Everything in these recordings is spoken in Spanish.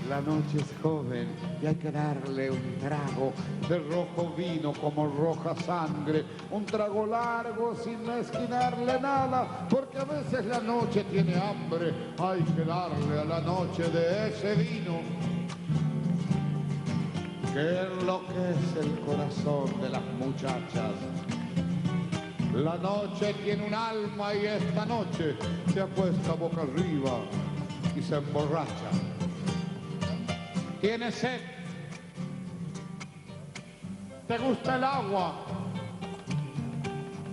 La noche es joven y hay que darle un trago de rojo vino como roja sangre. Un trago largo sin mezquinarle nada, porque a veces la noche tiene hambre. Hay que darle a la noche de ese vino que enloquece el corazón de las muchachas. La noche tiene un alma y esta noche se acuesta boca arriba y se emborracha. ¿Tienes sed? ¿Te gusta el agua?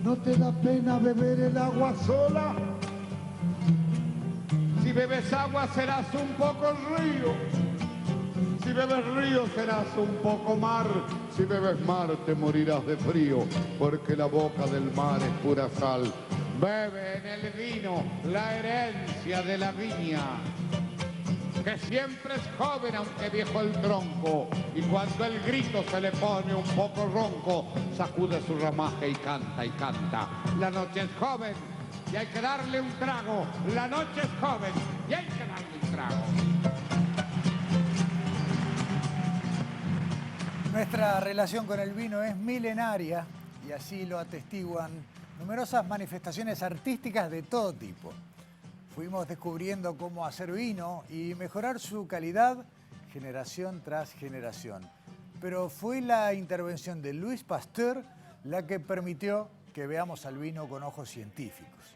¿No te da pena beber el agua sola? Si bebes agua serás un poco río. Si bebes río serás un poco mar. Si bebes mar te morirás de frío, porque la boca del mar es pura sal. Bebe en el vino la herencia de la viña, que siempre es joven aunque viejo el tronco, y cuando el grito se le pone un poco ronco, sacude su ramaje y canta y canta. La noche es joven y hay que darle un trago. La noche es joven y hay que darle un trago. Nuestra relación con el vino es milenaria y así lo atestiguan numerosas manifestaciones artísticas de todo tipo. Fuimos descubriendo cómo hacer vino y mejorar su calidad generación tras generación. Pero fue la intervención de Louis Pasteur la que permitió que veamos al vino con ojos científicos.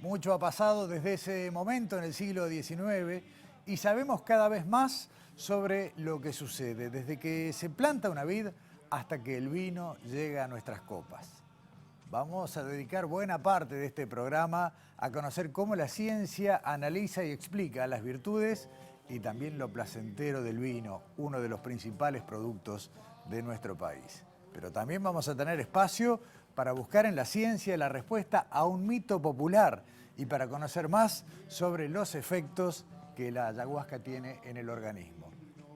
Mucho ha pasado desde ese momento en el siglo XIX y sabemos cada vez más sobre lo que sucede, desde que se planta una vid hasta que el vino llega a nuestras copas. Vamos a dedicar buena parte de este programa a conocer cómo la ciencia analiza y explica las virtudes y también lo placentero del vino, uno de los principales productos de nuestro país. Pero también vamos a tener espacio para buscar en la ciencia la respuesta a un mito popular y para conocer más sobre los efectos que la ayahuasca tiene en el organismo.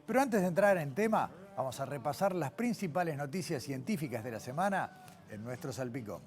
Pero antes de entrar en tema, vamos a repasar las principales noticias científicas de la semana en nuestro salpicón.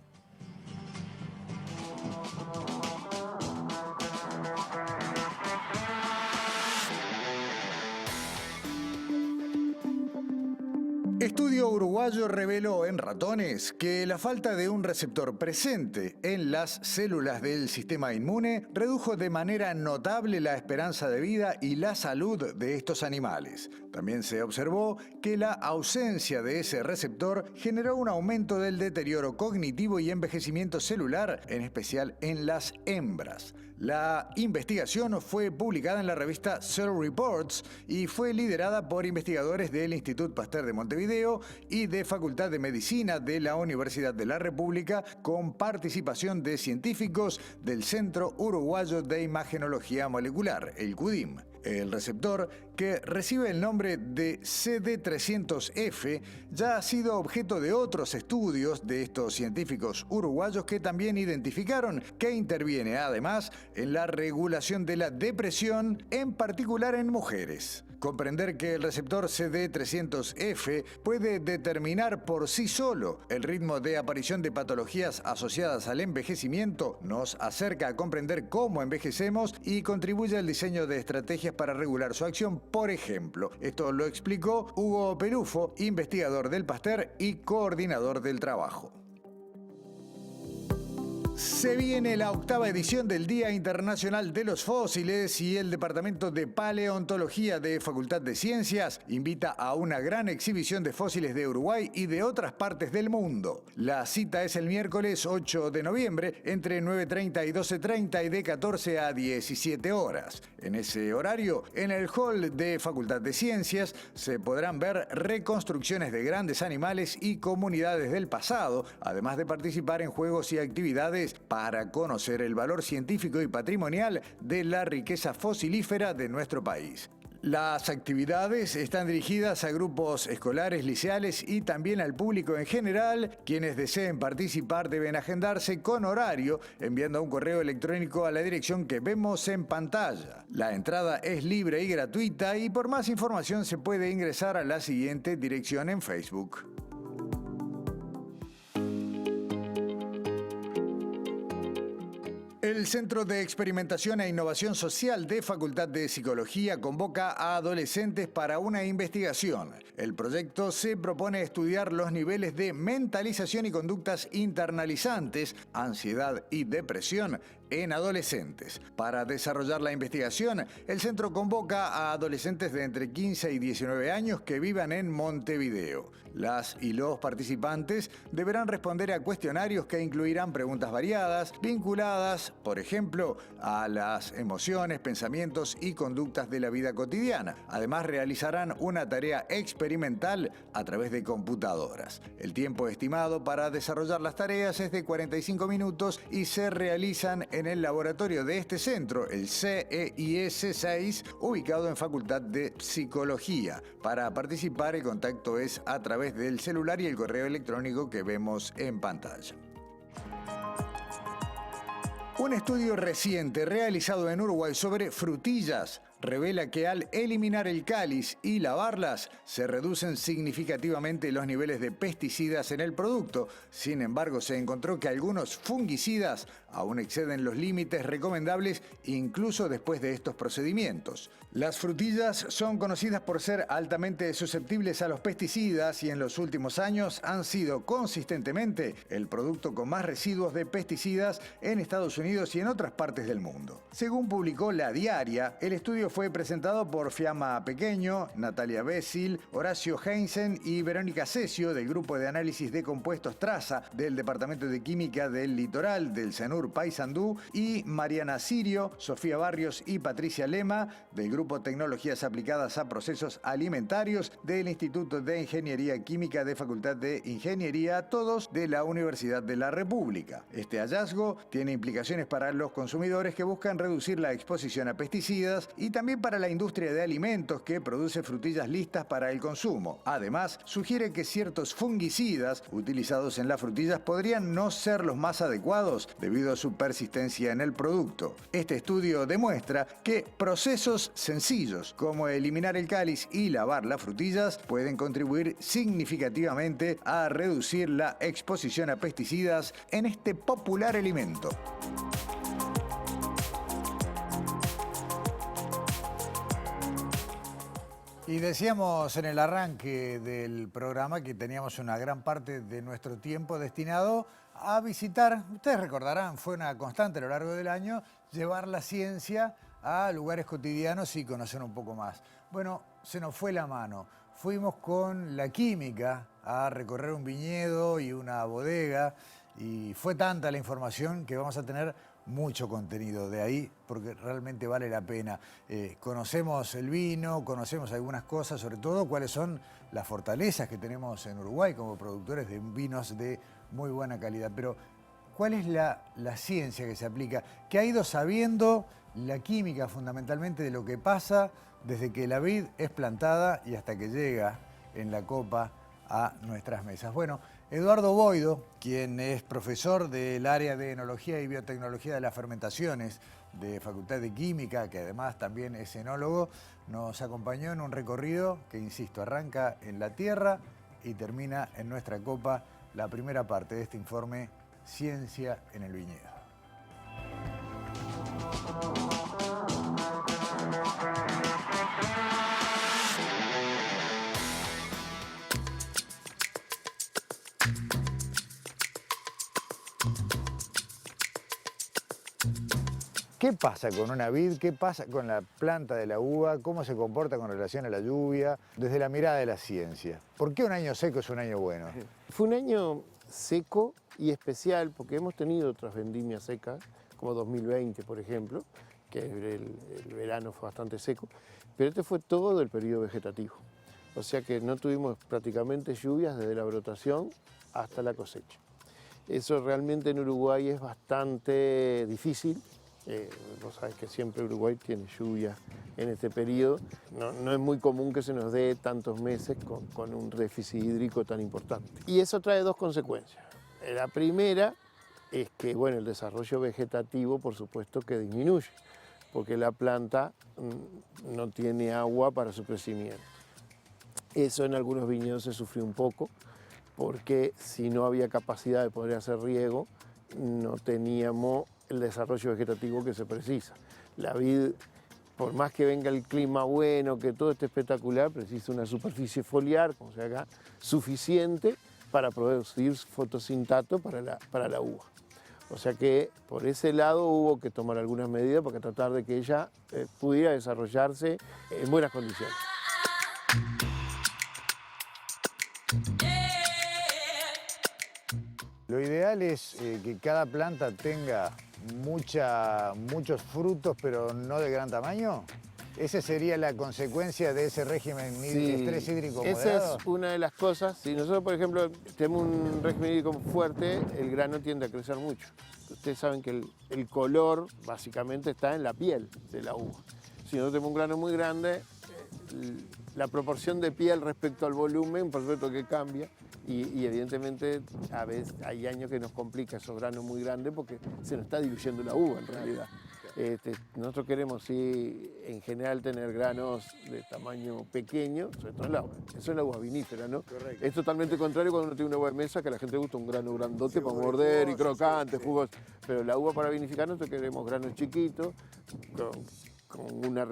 Estudio uruguayo reveló en ratones que la falta de un receptor presente en las células del sistema inmune redujo de manera notable la esperanza de vida y la salud de estos animales. También se observó que la ausencia de ese receptor generó un aumento del deterioro cognitivo y envejecimiento celular, en especial en las hembras. La investigación fue publicada en la revista Cell Reports y fue liderada por investigadores del Institut Pasteur de Montevideo y de Facultad de Medicina de la Universidad de la República, con participación de científicos del Centro Uruguayo de Imagenología Molecular, el CUDIM. El receptor, que recibe el nombre de CD300F, ya ha sido objeto de otros estudios de estos científicos uruguayos que también identificaron que interviene además en la regulación de la depresión, en particular en mujeres. Comprender que el receptor CD300F puede determinar por sí solo el ritmo de aparición de patologías asociadas al envejecimiento nos acerca a comprender cómo envejecemos y contribuye al diseño de estrategias para regular su acción. Por ejemplo, esto lo explicó Hugo Perufo, investigador del Pasteur y coordinador del trabajo. Se viene la 8ª edición del Día Internacional de los Fósiles y el Departamento de Paleontología de Facultad de Ciencias invita a una gran exhibición de fósiles de Uruguay y de otras partes del mundo. La cita es el miércoles 8 de noviembre entre 9:30 y 12:30 y de 14 a 17 horas. En ese horario, en el hall de Facultad de Ciencias, se podrán ver reconstrucciones de grandes animales y comunidades del pasado, además de participar en juegos y actividades para conocer el valor científico y patrimonial de la riqueza fosilífera de nuestro país. Las actividades están dirigidas a grupos escolares, liceales y también al público en general. Quienes deseen participar deben agendarse con horario enviando un correo electrónico a la dirección que vemos en pantalla. La entrada es libre y gratuita y por más información se puede ingresar a la siguiente dirección en Facebook. El Centro de Experimentación e Innovación Social de Facultad de Psicología convoca a adolescentes para una investigación. El proyecto se propone estudiar los niveles de mentalización y conductas internalizantes, ansiedad y depresión en adolescentes. Para desarrollar la investigación, el centro convoca a adolescentes de entre 15 y 19 años que vivan en Montevideo. Las y los participantes deberán responder a cuestionarios que incluirán preguntas variadas, vinculadas, por ejemplo, a las emociones, pensamientos y conductas de la vida cotidiana. Además, realizarán una tarea experimental a través de computadoras. El tiempo estimado para desarrollar las tareas es de 45 minutos y se realizan en el laboratorio de este centro, el CEIS 6, ubicado en Facultad de Psicología. Para participar, el contacto es a través del celular y el correo electrónico que vemos en pantalla. Un estudio reciente realizado en Uruguay sobre frutillas revela que al eliminar el cáliz y lavarlas se reducen significativamente los niveles de pesticidas en el producto. Sin embargo, se encontró que algunos fungicidas aún exceden los límites recomendables incluso después de estos procedimientos. Las frutillas son conocidas por ser altamente susceptibles a los pesticidas y en los últimos años han sido consistentemente el producto con más residuos de pesticidas en Estados Unidos y en otras partes del mundo. Según publicó La Diaria, el estudio fue presentado por Fiamma Pequeño, Natalia Bessil, Horacio Heinzen y Verónica Cesio del Grupo de Análisis de Compuestos Traza del Departamento de Química del Litoral del CENUR Paysandú y Mariana Sirio, Sofía Barrios y Patricia Lema del Grupo Tecnologías Aplicadas a Procesos Alimentarios del Instituto de Ingeniería Química de Facultad de Ingeniería, todos de la Universidad de la República. Este hallazgo tiene implicaciones para los consumidores que buscan reducir la exposición a pesticidas y también para la industria de alimentos que produce frutillas listas para el consumo. Además, sugiere que ciertos fungicidas utilizados en las frutillas podrían no ser los más adecuados debido a su persistencia en el producto. Este estudio demuestra que procesos sencillos como eliminar el cáliz y lavar las frutillas pueden contribuir significativamente a reducir la exposición a pesticidas en este popular alimento. Y decíamos en el arranque del programa que teníamos una gran parte de nuestro tiempo destinado a visitar, ustedes recordarán, fue una constante a lo largo del año, llevar la ciencia a lugares cotidianos y conocer un poco más. Bueno, se nos fue la mano. Fuimos con la química a recorrer un viñedo y una bodega y fue tanta la información que vamos a tener mucho contenido de ahí porque realmente vale la pena. Conocemos el vino, conocemos algunas cosas, sobre todo cuáles son las fortalezas que tenemos en Uruguay como productores de vinos de muy buena calidad. Pero, ¿cuál es la ciencia que se aplica? ¿Qué ha ido sabiendo la química fundamentalmente de lo que pasa desde que la vid es plantada y hasta que llega en la copa a nuestras mesas? Bueno, Eduardo Boido, quien es profesor del área de Enología y Biotecnología de las Fermentaciones de Facultad de Química, que además también es enólogo, nos acompañó en un recorrido que, insisto, arranca en la tierra y termina en nuestra copa, la primera parte de este informe Ciencia en el Viñedo. ¿Qué pasa con una vid? ¿Qué pasa con la planta de la uva? ¿Cómo se comporta con relación a la lluvia? Desde la mirada de la ciencia. ¿Por qué un año seco es un año bueno? Fue un año seco y especial porque hemos tenido otras vendimias secas, como 2020, por ejemplo, que el verano fue bastante seco, pero este fue todo el periodo vegetativo. O sea que no tuvimos prácticamente lluvias desde la brotación hasta la cosecha. Eso realmente en Uruguay es bastante difícil. Vos sabés que siempre Uruguay tiene lluvia en este periodo. No es muy común que se nos dé tantos meses con un déficit hídrico tan importante. Y eso trae dos consecuencias. La primera es que bueno, el desarrollo vegetativo, por supuesto, que disminuye, porque la planta no tiene agua para su crecimiento. Eso en algunos viñedos se sufrió un poco, porque si no había capacidad de poder hacer riego, no teníamos el desarrollo vegetativo que se precisa. La vid, por más que venga el clima bueno, que todo esté espectacular, precisa una superficie foliar, como se ve acá, suficiente para producir fotosintato para la uva. O sea que por ese lado hubo que tomar algunas medidas para tratar de que ella pudiera desarrollarse en buenas condiciones. Lo ideal es que cada planta tenga muchos frutos, pero no de gran tamaño. ¿Esa sería la consecuencia de ese régimen estrés hídrico moderado? Esa es una de las cosas. Si nosotros, por ejemplo, tenemos un régimen hídrico fuerte, el grano tiende a crecer mucho. Ustedes saben que el color básicamente está en la piel de la uva. Si nosotros tenemos un grano muy grande, la proporción de piel respecto al volumen, por supuesto que cambia. Y evidentemente a veces hay años que nos complica esos granos muy grandes porque se nos está diluyendo la uva en realidad. Nosotros queremos, sí, en general tener granos de tamaño pequeño, sobre todo en la uva. Eso es la uva vinífera, ¿no? Correcto. Es totalmente contrario cuando uno tiene una uva de mesa, que a la gente le gusta un grano grandote para morder y crocante, jugoso. Pero la uva para vinificar nosotros queremos granos chiquitos, con una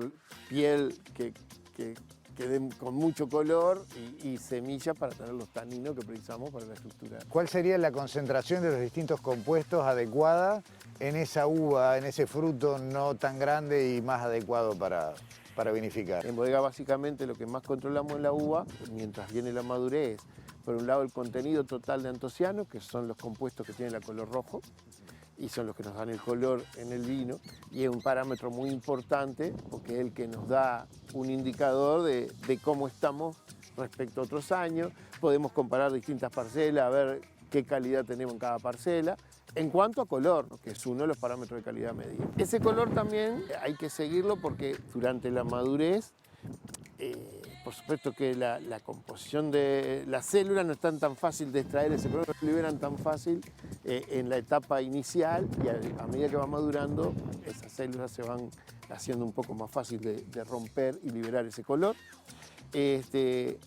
piel que den con mucho color y semillas para tener los taninos que precisamos para la estructura. ¿Cuál sería la concentración de los distintos compuestos adecuada en esa uva, en ese fruto no tan grande y más adecuado para vinificar? En bodega básicamente lo que más controlamos en la uva, mientras viene la madurez, por un lado el contenido total de antocianos, que son los compuestos que tienen el color rojo, y son los que nos dan el color en el vino, y es un parámetro muy importante porque es el que nos da un indicador de cómo estamos respecto a otros años. Podemos comparar distintas parcelas, a ver qué calidad tenemos en cada parcela. En cuanto a color, que es uno de los parámetros de calidad medida. Ese color también hay que seguirlo porque durante la madurez, por supuesto que la composición de las células no es tan fácil de extraer ese color, no se liberan tan fácil en la etapa inicial y a medida que va madurando, esas células se van haciendo un poco más fácil de romper y liberar ese color.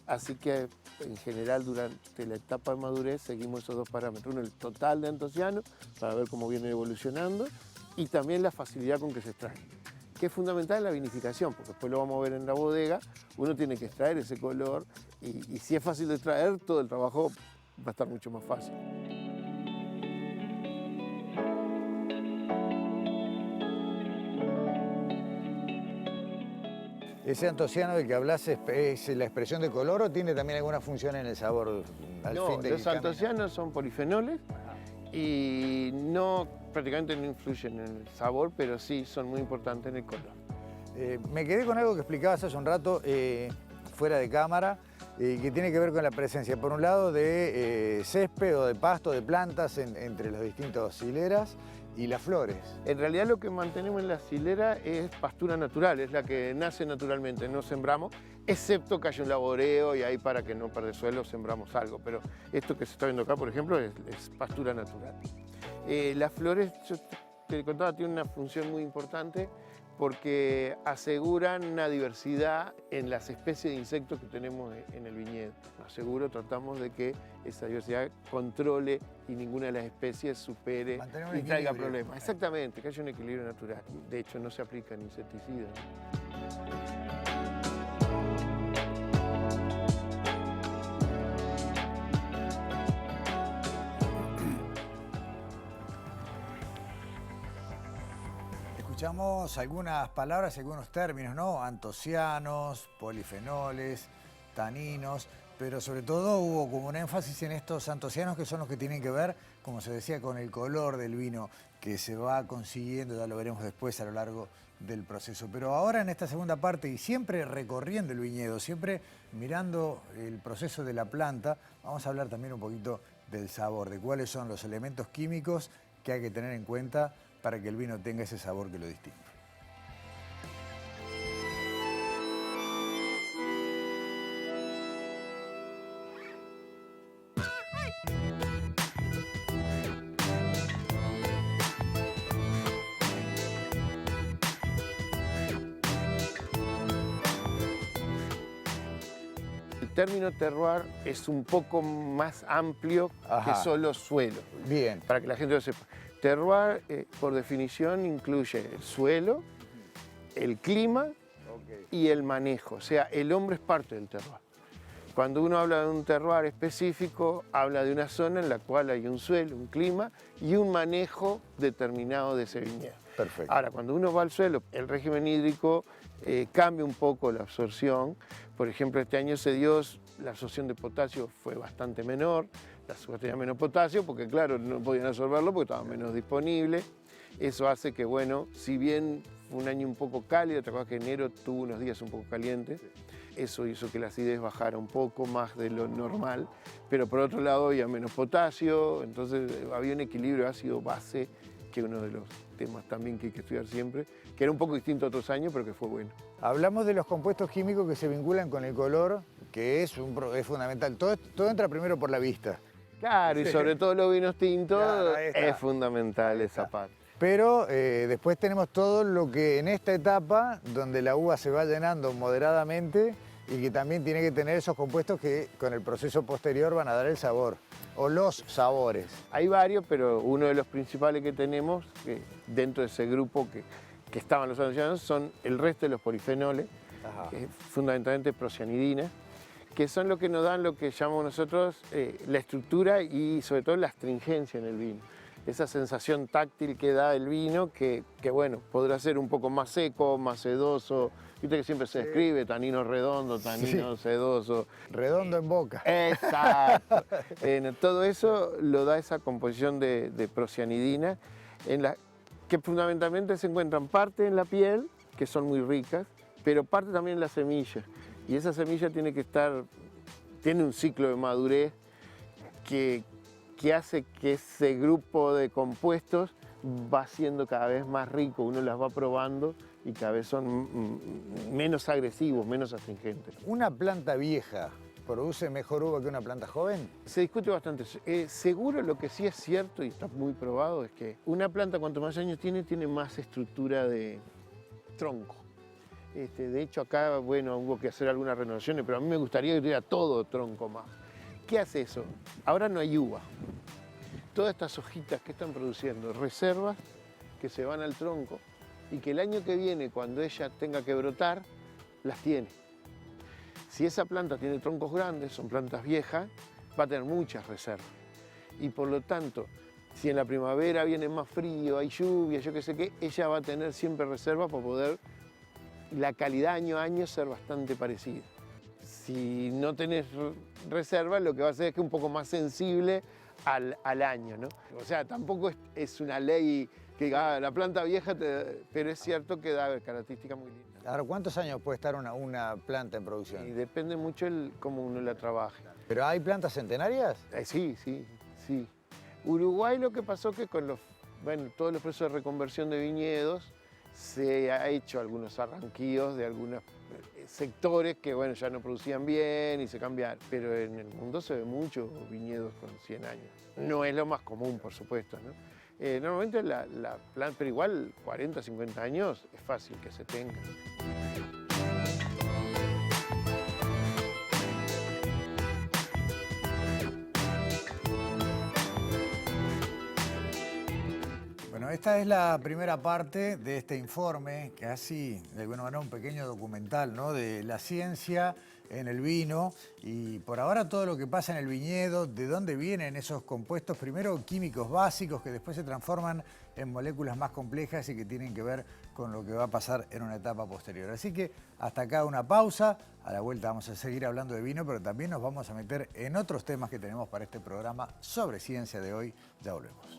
Así que en general durante la etapa de madurez seguimos esos dos parámetros. Uno, el total de antociano, para ver cómo viene evolucionando, y también la facilidad con que se extrae, que es fundamental en la vinificación, porque después lo vamos a ver en la bodega, uno tiene que extraer ese color y si es fácil de extraer, todo el trabajo va a estar mucho más fácil. ¿Ese antociano del que hablas es la expresión de color o tiene también alguna función en el sabor? No, los antocianos son polifenoles y prácticamente no influyen en el sabor, pero sí son muy importantes en el color. Me quedé con algo que explicabas hace un rato fuera de cámara, que tiene que ver con la presencia, por un lado, de césped o de pasto, de plantas entre las distintas hileras y las flores. En realidad lo que mantenemos en la hilera es pastura natural, es la que nace naturalmente, no sembramos, excepto que haya un laboreo y ahí para que no perder suelo sembramos algo, pero esto que se está viendo acá, por ejemplo, es pastura natural. Las flores, yo te contaba, tienen una función muy importante porque aseguran una diversidad en las especies de insectos que tenemos en el viñedo. Aseguro, tratamos de que esa diversidad controle y ninguna de las especies supere y traiga problemas. Exactamente, que haya un equilibrio natural. De hecho, no se aplican insecticidas. Escuchamos algunas palabras y algunos términos, ¿no? Antocianos, polifenoles, taninos, pero sobre todo hubo como un énfasis en estos antocianos que son los que tienen que ver, como se decía, con el color del vino que se va consiguiendo, ya lo veremos después a lo largo del proceso. Pero ahora en esta segunda parte, y siempre recorriendo el viñedo, siempre mirando el proceso de la planta, vamos a hablar también un poquito del sabor, de cuáles son los elementos químicos que hay que tener en cuenta para que el vino tenga ese sabor que lo distingue. El término terroir es un poco más amplio que solo suelo. Bien. Para que la gente lo sepa. Terroir, por definición, incluye el suelo, el clima y el manejo. O sea, el hombre es parte del terroir. Cuando uno habla de un terroir específico, habla de una zona en la cual hay un suelo, un clima y un manejo determinado de ese viñedo. Perfecto. Ahora, cuando uno va al suelo, el régimen hídrico cambia un poco la absorción. Por ejemplo, este año la absorción de potasio fue bastante menor, las uvas tenían menos potasio porque, claro, no podían absorberlo porque estaba menos disponible. Eso hace que, bueno, si bien fue un año un poco cálido, te acuerdas que enero tuvo unos días un poco calientes, eso hizo que la acidez bajara un poco más de lo normal, pero por otro lado había menos potasio, entonces había un equilibrio ácido-base, que es uno de los temas también que hay que estudiar siempre, que era un poco distinto a otros años, pero que fue bueno. Hablamos de los compuestos químicos que se vinculan con el color, que es fundamental. Todo entra primero por la vista. Claro, y sobre todo los vinos tintos, Claro, es fundamental esa parte. Pero después tenemos todo lo que en esta etapa, donde la uva se va llenando moderadamente y que también tiene que tener esos compuestos que con el proceso posterior van a dar el sabor, o los sabores. Hay varios, pero uno de los principales que tenemos dentro de ese grupo que estaban los ancianos son el resto de los polifenoles, fundamentalmente procianidina, que son lo que nos dan lo que llamamos nosotros la estructura y sobre todo la astringencia en el vino. Esa sensación táctil que da el vino, que bueno, podrá ser un poco más seco, más sedoso. Viste que siempre se describe tanino redondo, tanino sedoso. Redondo en boca. Exacto. Todo eso lo da esa composición de procianidina, que fundamentalmente se encuentran parte en la piel, que son muy ricas, pero parte también en la semilla. Y esa semilla tiene un ciclo de madurez que hace que ese grupo de compuestos va siendo cada vez más rico, uno las va probando y cada vez son menos agresivos, menos astringentes. ¿Una planta vieja produce mejor uva que una planta joven? Se discute bastante. Seguro lo que sí es cierto y está muy probado es que una planta cuanto más años tiene más estructura de tronco. De hecho acá, bueno, hubo que hacer algunas renovaciones, pero a mí me gustaría que tuviera todo tronco más. ¿Qué hace eso? Ahora no hay uva. Todas estas hojitas que están produciendo reservas que se van al tronco y que el año que viene, cuando ella tenga que brotar, las tiene. Si esa planta tiene troncos grandes, son plantas viejas, va a tener muchas reservas. Y por lo tanto, si en la primavera viene más frío, hay lluvia, yo qué sé qué, ella va a tener siempre reserva para poder la calidad año a año ser bastante parecida. Si no tenés reserva, lo que va a hacer es que un poco más sensible al año, ¿no? O sea, tampoco es una ley que diga, la planta vieja, pero es cierto que da características muy lindas. Ahora, ¿cuántos años puede estar una planta en producción? Y depende mucho cómo uno la trabaje. ¿Pero hay plantas centenarias? Sí. Uruguay lo que pasó que con todos los procesos de reconversión de viñedos, se ha hecho algunos arranquillos de algunos sectores que bueno, ya no producían bien y se cambiaron. Pero en el mundo se ve muchos viñedos con 100 años. No es lo más común, por supuesto, ¿no? Normalmente la planta, pero igual 40, 50 años es fácil que se tenga. Bueno, esta es la primera parte de este informe, casi de alguna manera un pequeño documental, ¿no?, de la ciencia en el vino y por ahora todo lo que pasa en el viñedo, de dónde vienen esos compuestos, primero químicos básicos que después se transforman en moléculas más complejas y que tienen que ver con lo que va a pasar en una etapa posterior. Así que hasta acá una pausa, a la vuelta vamos a seguir hablando de vino, pero también nos vamos a meter en otros temas que tenemos para este programa sobre ciencia de hoy. Ya volvemos.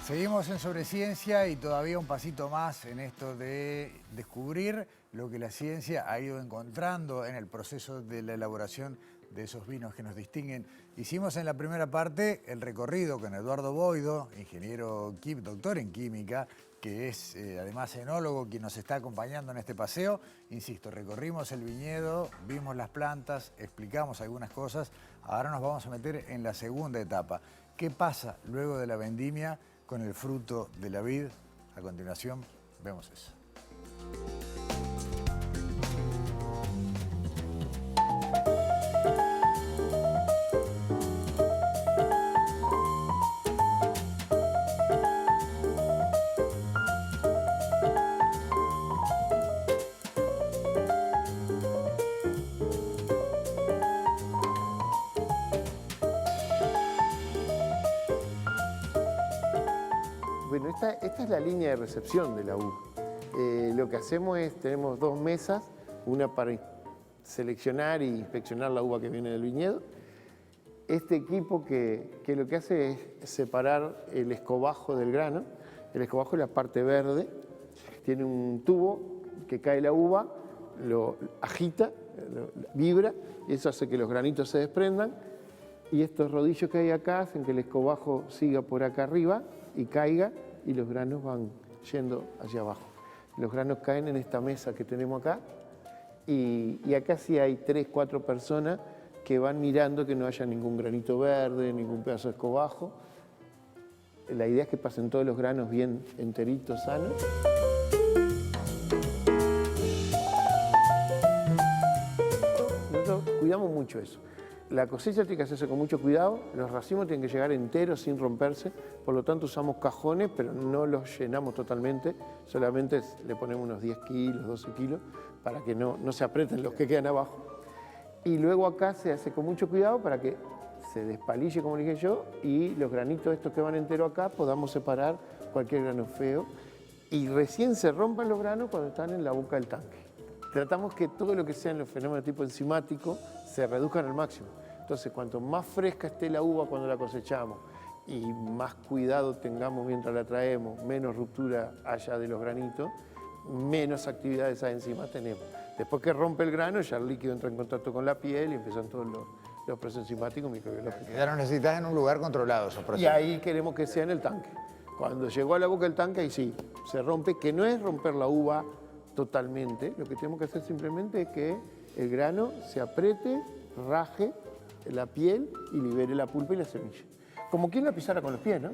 Seguimos en Sobre Ciencia y todavía un pasito más en esto de descubrir lo que la ciencia ha ido encontrando en el proceso de la elaboración de esos vinos que nos distinguen. Hicimos en la primera parte el recorrido con Eduardo Boido, ingeniero, doctor en química, que es además enólogo, quien nos está acompañando en este paseo. Insisto, recorrimos el viñedo, vimos las plantas, explicamos algunas cosas. Ahora nos vamos a meter en la segunda etapa. ¿Qué pasa luego de la vendimia con el fruto de la vid? A continuación, vemos eso. Bueno, esta es la línea de recepción de la uva. Lo que hacemos es, tenemos dos mesas, una para seleccionar e inspeccionar la uva que viene del viñedo. Este equipo que lo que hace es separar el escobajo del grano. El escobajo es la parte verde, tiene un tubo que cae la uva, lo agita, vibra, y eso hace que los granitos se desprendan. Y estos rodillos que hay acá hacen que el escobajo siga por acá arriba y caiga, y los granos van yendo hacia abajo. Los granos caen en esta mesa que tenemos acá, y acá sí hay 3, 4 personas que van mirando que no haya ningún granito verde, ningún pedazo de escobajo. La idea es que pasen todos los granos bien enteritos, sanos. Nosotros cuidamos mucho eso. La cosecha tiene que hacerse con mucho cuidado, los racimos tienen que llegar enteros sin romperse, por lo tanto usamos cajones, pero no los llenamos totalmente, solamente le ponemos unos 10 kilos, 12 kilos, para que no se aprieten los que quedan abajo. Y luego acá se hace con mucho cuidado para que se despalille, como dije yo, y los granitos estos que van enteros acá podamos separar cualquier grano feo. Y recién se rompen los granos cuando están en la boca del tanque. Tratamos que todo lo que sean los fenómenos tipo enzimático se reduzcan al máximo. Entonces, cuanto más fresca esté la uva cuando la cosechamos y más cuidado tengamos mientras la traemos, menos ruptura haya de los granitos, menos actividad de esas enzimas tenemos. Después que rompe el grano, ya el líquido entra en contacto con la piel y empiezan todos los procesos enzimáticos microbiológicos. Ya lo necesitas en un lugar controlado esos procesos. Y ahí queremos que sea en el tanque. Cuando llegó a la boca del tanque, ahí sí, se rompe, que no es romper la uva totalmente, lo que tenemos que hacer simplemente es que el grano se apriete, raje la piel y libere la pulpa y la semilla. Como quien la pisara con los pies, ¿no?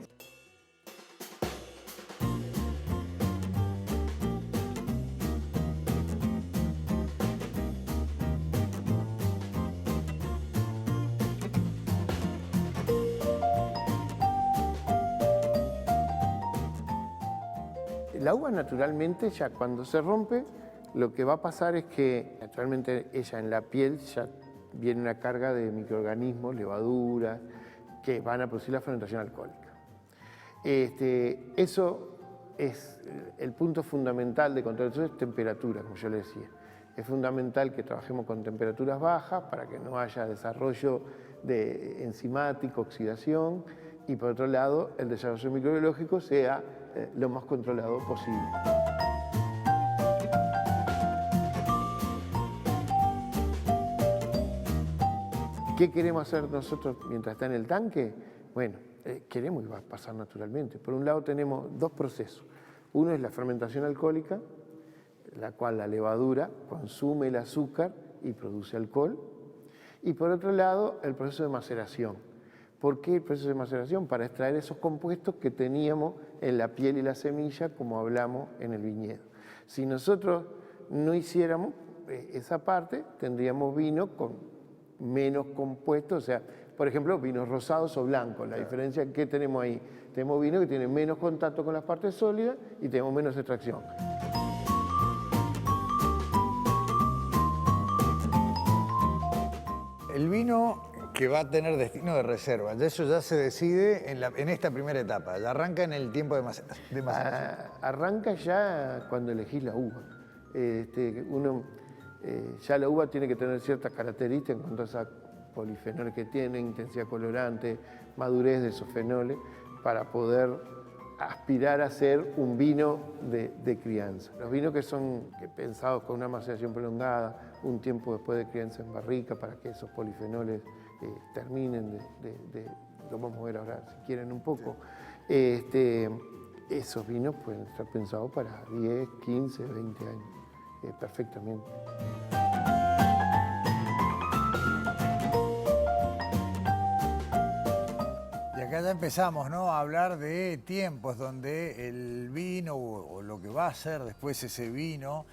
La uva naturalmente ya cuando se rompe, lo que va a pasar es que naturalmente ella en la piel ya viene una carga de microorganismos, levaduras, que van a producir la fermentación alcohólica. Eso es el punto fundamental de control. Eso es temperatura, como yo le decía. Es fundamental que trabajemos con temperaturas bajas para que no haya desarrollo de enzimático, oxidación, y por otro lado, el desarrollo microbiológico sea lo más controlado posible. ¿Qué queremos hacer nosotros mientras está en el tanque? Bueno, queremos y va a pasar naturalmente. Por un lado tenemos dos procesos. Uno es la fermentación alcohólica, la cual la levadura consume el azúcar y produce alcohol. Y por otro lado, el proceso de maceración. ¿Por qué el proceso de maceración? Para extraer esos compuestos que teníamos en la piel y la semilla, como hablamos en el viñedo. Si nosotros no hiciéramos esa parte, tendríamos vino con menos compuestos, o sea, por ejemplo, vinos rosados o blancos. La diferencia es que tenemos ahí. Tenemos vino que tiene menos contacto con las partes sólidas y tenemos menos extracción. El vino que va a tener destino de reserva, eso ya se decide en esta primera etapa, ya arranca en el tiempo de maceración. Arranca ya cuando elegís la uva. Ya la uva tiene que tener ciertas características en cuanto a esos polifenoles que tiene, intensidad colorante, madurez de esos fenoles, para poder aspirar a ser un vino de crianza. Los vinos que son pensados con una maceración prolongada, un tiempo después de crianza en barrica, para que esos polifenoles terminen lo vamos a ver ahora si quieren un poco, esos vinos pueden estar pensados para 10, 15, 20 años, perfectamente. Y acá ya empezamos, ¿no?, a hablar de tiempos donde el vino o lo que va a ser después ese vino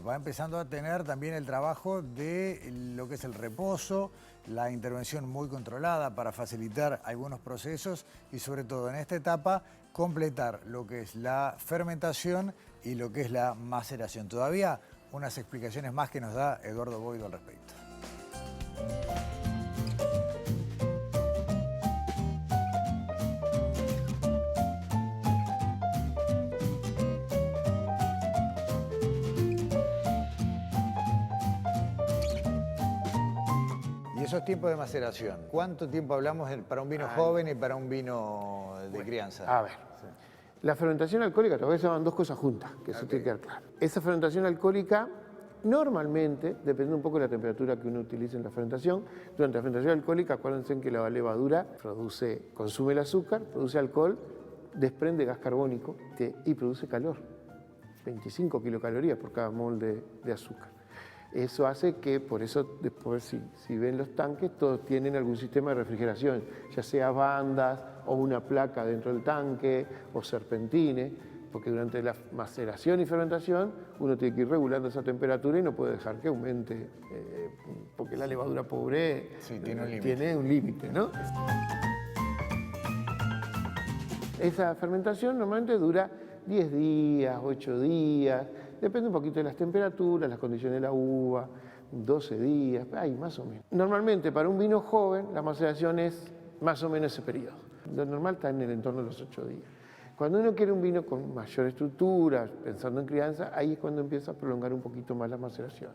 va empezando a tener también el trabajo de lo que es el reposo, la intervención muy controlada para facilitar algunos procesos y sobre todo en esta etapa completar lo que es la fermentación y lo que es la maceración. Todavía unas explicaciones más que nos da Eduardo Boido al respecto. Esos tiempos de maceración, ¿cuánto tiempo hablamos para un vino joven y para un vino de crianza? A ver, la fermentación alcohólica, a veces van dos cosas juntas, que eso tiene que quedar claro. Esa fermentación alcohólica, normalmente, depende un poco de la temperatura que uno utilice en la fermentación, durante la fermentación alcohólica, acuérdense que la levadura consume el azúcar, produce alcohol, desprende gas carbónico y produce calor, 25 kilocalorías por cada mol de azúcar. Eso hace que, por eso después si ven los tanques, todos tienen algún sistema de refrigeración, ya sea bandas o una placa dentro del tanque o serpentines, porque durante la maceración y fermentación uno tiene que ir regulando esa temperatura y no puede dejar que aumente, porque la levadura pobre tiene un límite, ¿no? Esa fermentación normalmente dura 10 días, 8 días, depende un poquito de las temperaturas, las condiciones de la uva, 12 días, ahí más o menos. Normalmente para un vino joven la maceración es más o menos ese periodo. Lo normal está en el entorno de los 8 días. Cuando uno quiere un vino con mayor estructura, pensando en crianza, ahí es cuando empieza a prolongar un poquito más la maceración.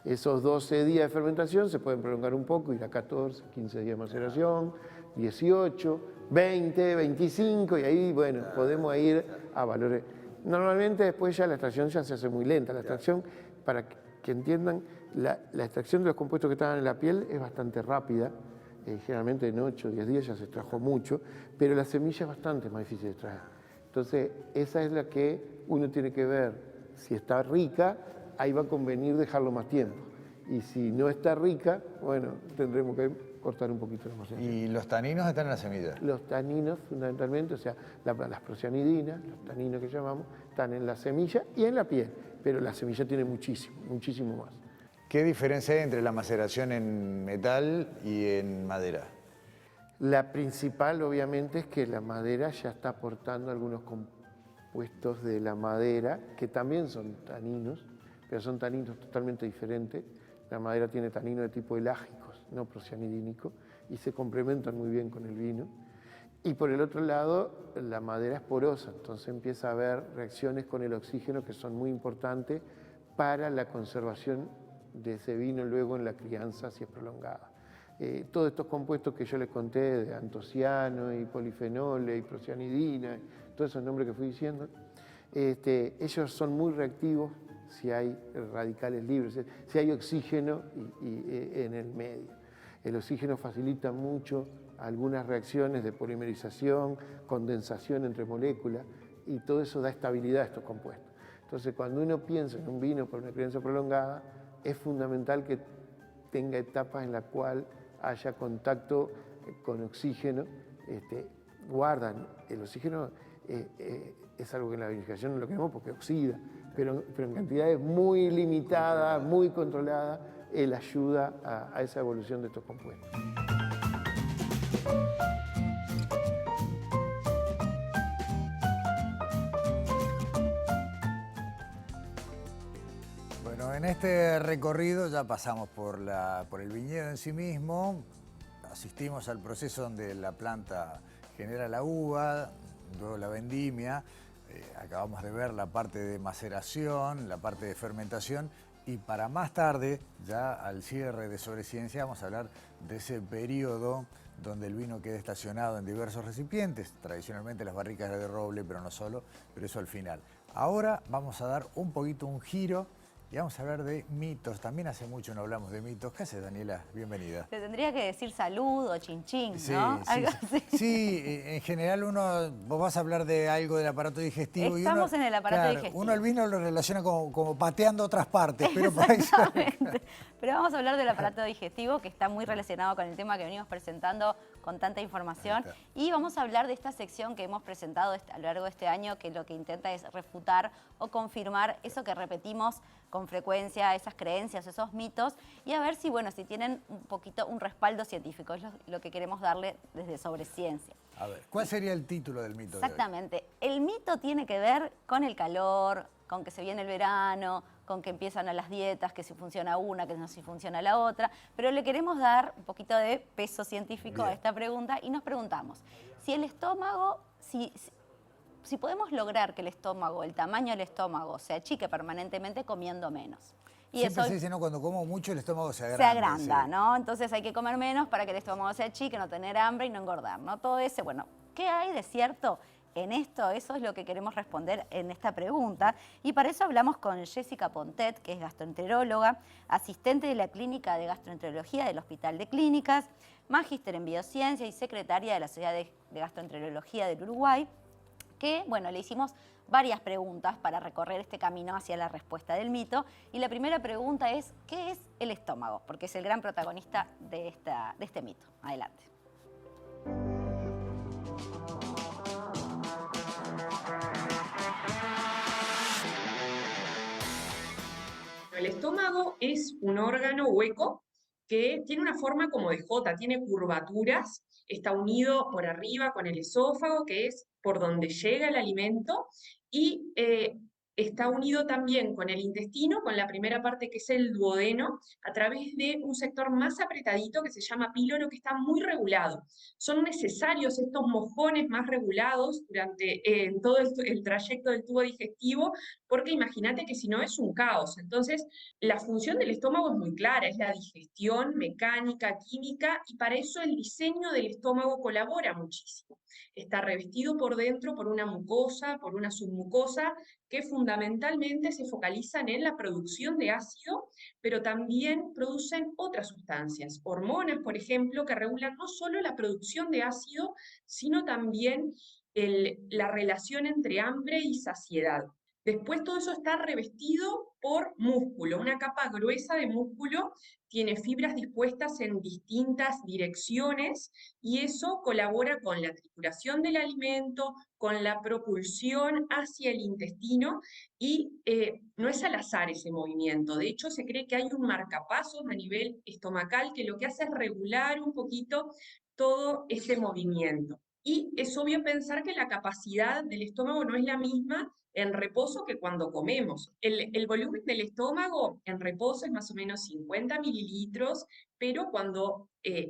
Esos 12 días de fermentación se pueden prolongar un poco, ir a 14, 15 días de maceración, 18, 20, 25, y ahí, bueno, podemos ir a valores. Normalmente después ya la extracción ya se hace muy lenta. La extracción, para que entiendan, la extracción de los compuestos que estaban en la piel es bastante rápida. Generalmente en 8 o 10 días ya se extrajo mucho, pero la semilla es bastante más difícil de extraer. Entonces, esa es la que uno tiene que ver. Si está rica, ahí va a convenir dejarlo más tiempo. Y si no está rica, bueno, tendremos que cortar un poquito la maceración. ¿Y los taninos están en la semilla? Los taninos, fundamentalmente, o sea, las procianidinas, los taninos que llamamos, están en la semilla y en la piel, pero la semilla tiene muchísimo, muchísimo más. ¿Qué diferencia hay entre la maceración en metal y en madera? La principal, obviamente, es que la madera ya está aportando algunos compuestos de la madera, que también son taninos, pero son taninos totalmente diferentes. La madera tiene taninos de tipo elágicos, no procianidínicos, y se complementan muy bien con el vino. Y por el otro lado, la madera es porosa, entonces empieza a haber reacciones con el oxígeno que son muy importantes para la conservación de ese vino luego en la crianza si es prolongada. Todos estos compuestos que yo les conté, de antociano y polifenoles y procianidina, todos esos nombres que fui diciendo, ellos son muy reactivos si hay radicales libres, si hay oxígeno en el medio. El oxígeno facilita mucho algunas reacciones de polimerización, condensación entre moléculas, y todo eso da estabilidad a estos compuestos. Entonces, cuando uno piensa en un vino para una crianza prolongada, es fundamental que tenga etapas en las cuales haya contacto con oxígeno. Guardan el oxígeno, es algo que en la vinificación no lo queremos porque oxida, pero en cantidades muy limitadas, muy controladas, él ayuda a esa evolución de estos compuestos. Bueno, en este recorrido ya pasamos por el viñedo en sí mismo, asistimos al proceso donde la planta genera la uva, luego la vendimia, acabamos de ver la parte de maceración, la parte de fermentación, y para más tarde, ya al cierre de Sobreciencia, vamos a hablar de ese periodo donde el vino queda estacionado en diversos recipientes, tradicionalmente las barricas de roble, pero no solo, pero eso al final. Ahora vamos a dar un poquito un giro y vamos a hablar de mitos. También hace mucho no hablamos de mitos. ¿Qué haces, Daniela? Bienvenida. Te tendría que decir salud o chinchín, Sí, ¿no? sí, Algo sí. así. Sí, en general vos vas a hablar de algo del aparato digestivo. Estamos y uno, en el aparato claro, digestivo. Uno el vino lo relaciona como pateando otras partes, pero por ahí... Exactamente. Pero vamos a hablar del aparato digestivo, que está muy relacionado con el tema que venimos presentando con tanta información. Y vamos a hablar de esta sección que hemos presentado a lo largo de este año, que lo que intenta es refutar o confirmar eso que repetimos con frecuencia, esas creencias, esos mitos, y a ver si, bueno, si tienen un poquito un respaldo científico. Es lo que queremos darle desde Sobre Ciencia. A ver, ¿cuál sería el título del mito de hoy? Exactamente. El mito tiene que ver con el calor, con que se viene el verano, con que empiezan a las dietas, que si funciona una, que no si funciona la otra, pero le queremos dar un poquito de peso científico a esta pregunta y nos preguntamos si el estómago, si podemos lograr que el estómago, el tamaño del estómago, se achique permanentemente comiendo menos. Y Siempre eso se dice, ¿no? Cuando como mucho el estómago se agranda. se agranda, sí. ¿no? Entonces hay que comer menos para que el estómago se achique, no tener hambre y no engordar, ¿no? Todo ese, bueno, ¿qué hay de cierto en esto? Eso es lo que queremos responder en esta pregunta. Y para eso hablamos con Jessica Pontet, que es gastroenteróloga, asistente de la Clínica de Gastroenterología del Hospital de Clínicas, magíster en Biociencia y secretaria de la Sociedad de Gastroenterología del Uruguay, que, bueno, le hicimos varias preguntas para recorrer este camino hacia la respuesta del mito. Y la primera pregunta es, ¿qué es el estómago? Porque es el gran protagonista de este mito. Adelante. El estómago es un órgano hueco que tiene una forma como de J, tiene curvaturas, está unido por arriba con el esófago, que es por donde llega el alimento, y está unido también con el intestino, con la primera parte que es el duodeno, a través de un sector más apretadito que se llama píloro, que está muy regulado. Son necesarios estos mojones más regulados durante todo el trayecto del tubo digestivo, porque imagínate que si no es un caos. Entonces, la función del estómago es muy clara, es la digestión mecánica, química, y para eso el diseño del estómago colabora muchísimo. Está revestido por dentro por una mucosa, por una submucosa, que fundamentalmente se focalizan en la producción de ácido, pero también producen otras sustancias, hormonas, por ejemplo, que regulan no solo la producción de ácido, sino también la relación entre hambre y saciedad. Después todo eso está revestido por músculo, una capa gruesa de músculo, tiene fibras dispuestas en distintas direcciones y eso colabora con la trituración del alimento, con la propulsión hacia el intestino y no es al azar ese movimiento. De hecho, se cree que hay un marcapasos a nivel estomacal que lo que hace es regular un poquito todo ese movimiento. Y es obvio pensar que la capacidad del estómago no es la misma en reposo que cuando comemos. El volumen del estómago en reposo es más o menos 50 mililitros, pero cuando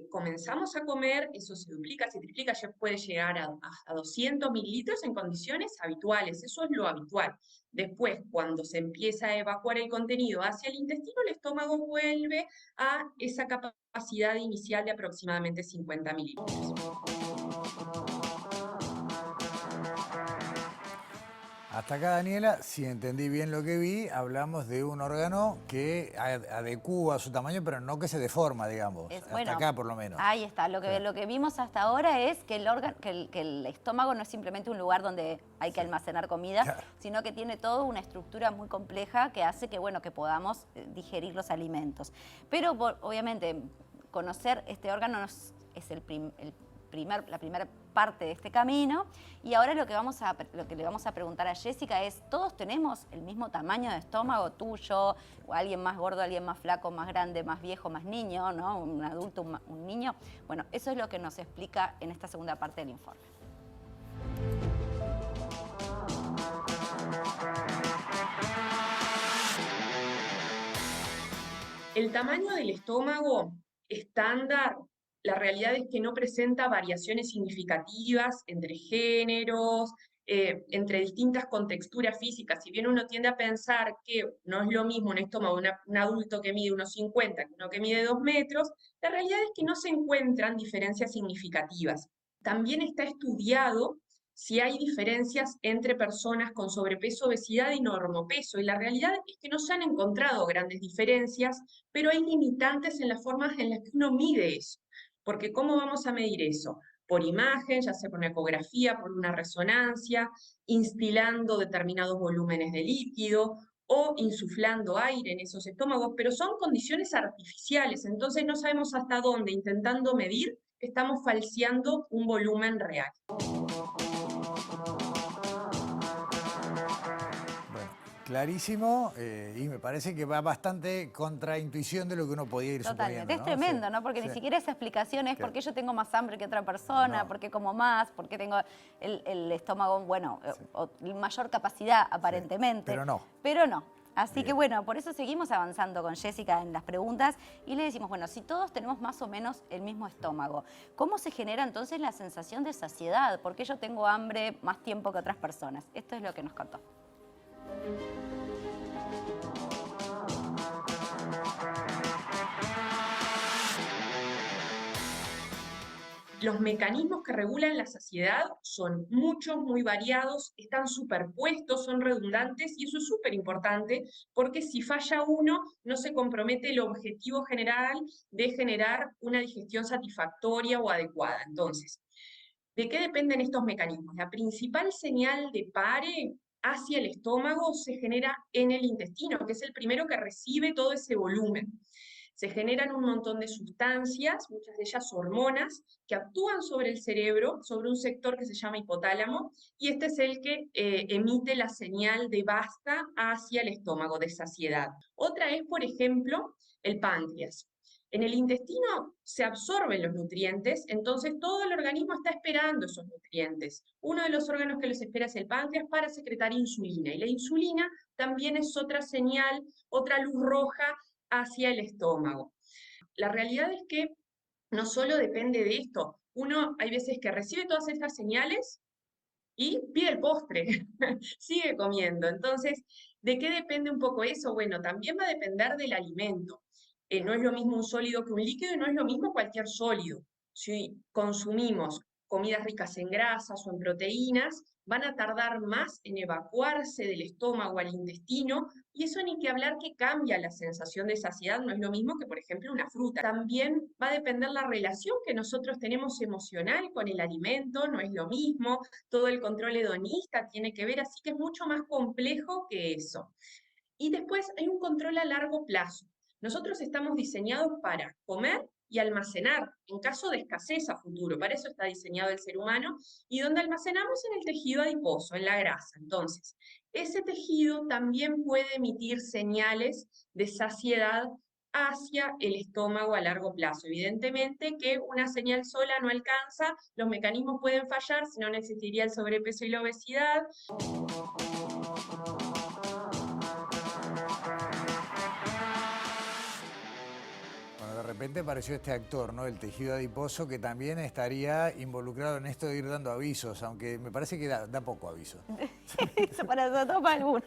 comenzamos a comer, eso se duplica, se triplica, ya puede llegar a 200 mililitros en condiciones habituales, eso es lo habitual. Después, cuando se empieza a evacuar el contenido hacia el intestino, el estómago vuelve a esa capacidad inicial de aproximadamente 50 mililitros. Hasta acá, Daniela, si entendí bien lo que vi, hablamos de un órgano que adecúa su tamaño, pero no que se deforma, digamos. Hasta acá, por lo menos. Ahí está. Lo que vimos hasta ahora es que el estómago no es simplemente un lugar donde hay que almacenar comida, sino que tiene toda una estructura muy compleja que hace que, bueno, que podamos digerir los alimentos. Pero, obviamente, conocer este órgano es la primera parte de este camino. Y ahora lo que le vamos a preguntar a Jessica es, ¿todos tenemos el mismo tamaño de estómago tuyo? ¿O alguien más gordo, alguien más flaco, más grande, más viejo, más niño, ¿no? Un adulto, un niño. Bueno, eso es lo que nos explica en esta segunda parte del informe. El tamaño del estómago estándar, la realidad es que no presenta variaciones significativas entre géneros, entre distintas contexturas físicas. Si bien uno tiende a pensar que no es lo mismo un estómago de un adulto que mide unos 50 que uno que mide 2 metros, la realidad es que no se encuentran diferencias significativas. También está estudiado si hay diferencias entre personas con sobrepeso, obesidad y normopeso. Y la realidad es que no se han encontrado grandes diferencias, pero hay limitantes en las formas en las que uno mide eso. Porque ¿cómo vamos a medir eso? Por imagen, ya sea por una ecografía, por una resonancia, instilando determinados volúmenes de líquido o insuflando aire en esos estómagos, pero son condiciones artificiales, entonces no sabemos hasta dónde, intentando medir, estamos falseando un volumen real. Bueno, clarísimo, y me parece que va bastante contra intuición de lo que uno podía ir Totalmente, suponiendo, es ¿no? tremendo, Sí, ¿no? Porque ni sí. siquiera esa explicación es Claro. por qué yo tengo más hambre que otra persona, No. por qué como más, por qué tengo el estómago, bueno, mayor capacidad aparentemente. Pero no. Pero no. Así Bien. que bueno, por eso seguimos avanzando con Jessica en las preguntas y le decimos, bueno, si todos tenemos más o menos el mismo estómago, ¿cómo se genera entonces la sensación de saciedad? ¿Por qué yo tengo hambre más tiempo que otras personas? Esto es lo que nos contó. Los mecanismos que regulan la saciedad son muchos, muy variados, están superpuestos, son redundantes y eso es súper importante porque si falla uno no se compromete el objetivo general de generar una digestión satisfactoria o adecuada. Entonces, ¿de qué dependen estos mecanismos? La principal señal de pare hacia el estómago se genera en el intestino, que es el primero que recibe todo ese volumen. Se generan un montón de sustancias, muchas de ellas hormonas, que actúan sobre el cerebro, sobre un sector que se llama hipotálamo, y este es el que emite la señal de basta hacia el estómago, de saciedad. Otra es, por ejemplo, el páncreas. En el intestino se absorben los nutrientes, entonces todo el organismo está esperando esos nutrientes. Uno de los órganos que los espera es el páncreas para secretar insulina, y la insulina también es otra señal, otra luz roja hacia el estómago. La realidad es que no solo depende de esto, uno hay veces que recibe todas estas señales y pide el postre, sigue comiendo. Entonces, ¿de qué depende un poco eso? Bueno, también va a depender del alimento. No es lo mismo un sólido que un líquido y no es lo mismo cualquier sólido. Si consumimos comidas ricas en grasas o en proteínas, van a tardar más en evacuarse del estómago al intestino, y eso ni que hablar que cambia la sensación de saciedad, no es lo mismo que, por ejemplo, una fruta. También va a depender la relación que nosotros tenemos emocional con el alimento, no es lo mismo, todo el control hedonista tiene que ver, así que es mucho más complejo que eso. Y después hay un control a largo plazo. Nosotros estamos diseñados para comer y almacenar en caso de escasez a futuro. Para eso está diseñado el ser humano, y donde almacenamos en el tejido adiposo, en la grasa. Entonces, ese tejido también puede emitir señales de saciedad hacia el estómago a largo plazo. Evidentemente que una señal sola no alcanza, los mecanismos pueden fallar, si no, no existiría el sobrepeso y la obesidad. Bueno, de repente apareció este actor, ¿no? El tejido adiposo, que también estaría involucrado en esto de ir dando avisos, aunque me parece que da poco aviso. Eso para algunos.